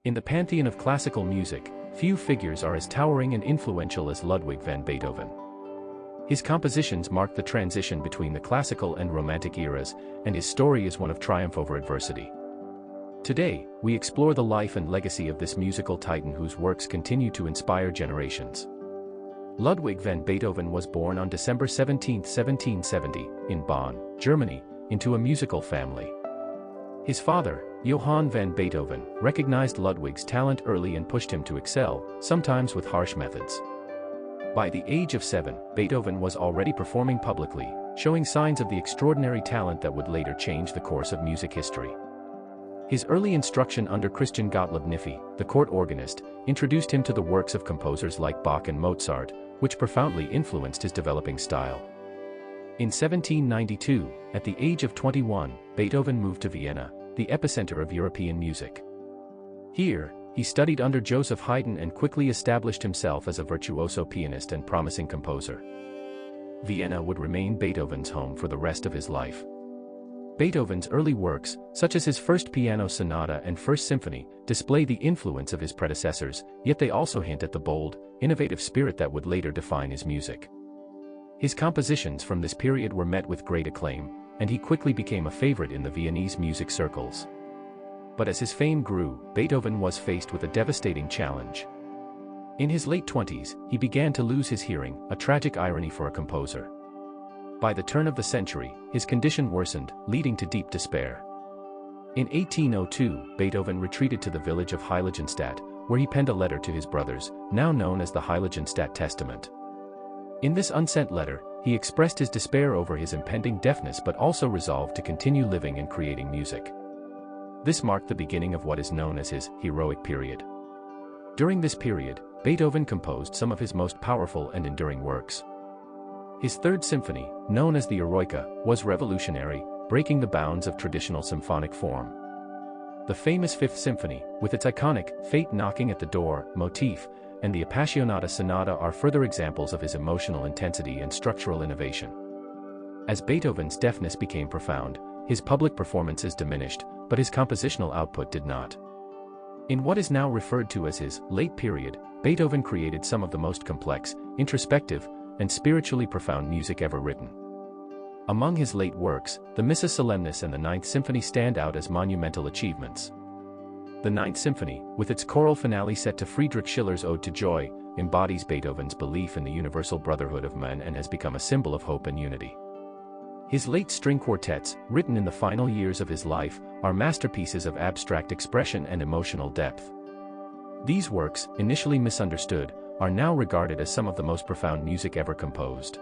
In the pantheon of classical music, few figures are as towering and influential as Ludwig van Beethoven. His compositions marked the transition between the classical and Romantic eras, and his story is one of triumph over adversity. Today, we explore the life and legacy of this musical titan whose works continue to inspire generations. Ludwig van Beethoven was born on December 17, 1770, in Bonn, Germany, into a musical family. His father, Johann van Beethoven, recognized Ludwig's talent early and pushed him to excel, sometimes with harsh methods. By the age of 7, Beethoven was already performing publicly, showing signs of the extraordinary talent that would later change the course of music history. His early instruction under Christian Gottlieb Niffy, the court organist, introduced him to the works of composers like Bach and Mozart, which profoundly influenced his developing style. In 1792, at the age of 21, Beethoven moved to Vienna, the epicenter of European music. Here, he studied under Joseph Haydn and quickly established himself as a virtuoso pianist and promising composer. Vienna would remain Beethoven's home for the rest of his life. Beethoven's early works, such as his first piano sonata and first symphony, display the influence of his predecessors, yet they also hint at the bold, innovative spirit that would later define his music. His compositions from this period were met with great acclaim, and he quickly became a favorite in the Viennese music circles. But as his fame grew, Beethoven was faced with a devastating challenge. In his late 20s, he began to lose his hearing, a tragic irony for a composer. By the turn of the century, his condition worsened, leading to deep despair. In 1802, Beethoven retreated to the village of Heiligenstadt, where he penned a letter to his brothers, now known as the Heiligenstadt Testament. In this unsent letter, he expressed his despair over his impending deafness but also resolved to continue living and creating music. This marked the beginning of what is known as his heroic period. During this period, Beethoven composed some of his most powerful and enduring works. His third symphony, known as the Eroica, was revolutionary, breaking the bounds of traditional symphonic form. The famous Fifth Symphony, with its iconic "Fate Knocking at the Door" motif, and the Appassionata Sonata are further examples of his emotional intensity and structural innovation. As Beethoven's deafness became profound, his public performances diminished, but his compositional output did not. In what is now referred to as his late period, Beethoven created some of the most complex, introspective, and spiritually profound music ever written. Among his late works, the Missa Solemnis and the Ninth Symphony stand out as monumental achievements. The Ninth Symphony, with its choral finale set to Friedrich Schiller's Ode to Joy, embodies Beethoven's belief in the universal brotherhood of men and has become a symbol of hope and unity. His late string quartets, written in the final years of his life, are masterpieces of abstract expression and emotional depth. These works, initially misunderstood, are now regarded as some of the most profound music ever composed.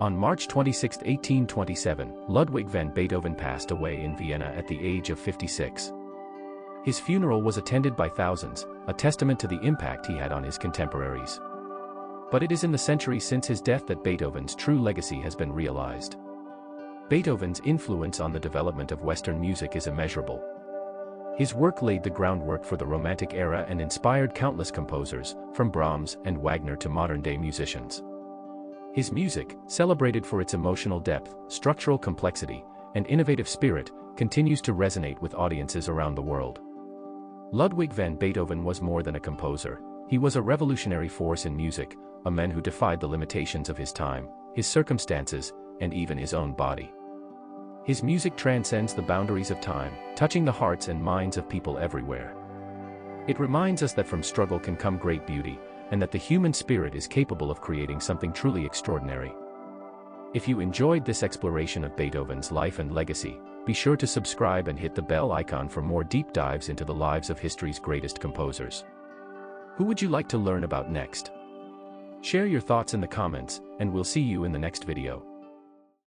On March 26, 1827, Ludwig van Beethoven passed away in Vienna at the age of 56. His funeral was attended by thousands, a testament to the impact he had on his contemporaries. But it is in the centuries since his death that Beethoven's true legacy has been realized. Beethoven's influence on the development of Western music is immeasurable. His work laid the groundwork for the Romantic era and inspired countless composers, from Brahms and Wagner to modern-day musicians. His music, celebrated for its emotional depth, structural complexity, and innovative spirit, continues to resonate with audiences around the world. Ludwig van Beethoven was more than a composer. He was a revolutionary force in music, a man who defied the limitations of his time, his circumstances, and even his own body. His music transcends the boundaries of time, touching the hearts and minds of people everywhere. It reminds us that from struggle can come great beauty, and that the human spirit is capable of creating something truly extraordinary. If you enjoyed this exploration of Beethoven's life and legacy, be sure to subscribe and hit the bell icon for more deep dives into the lives of history's greatest composers. Who would you like to learn about next? Share your thoughts in the comments, and we'll see you in the next video.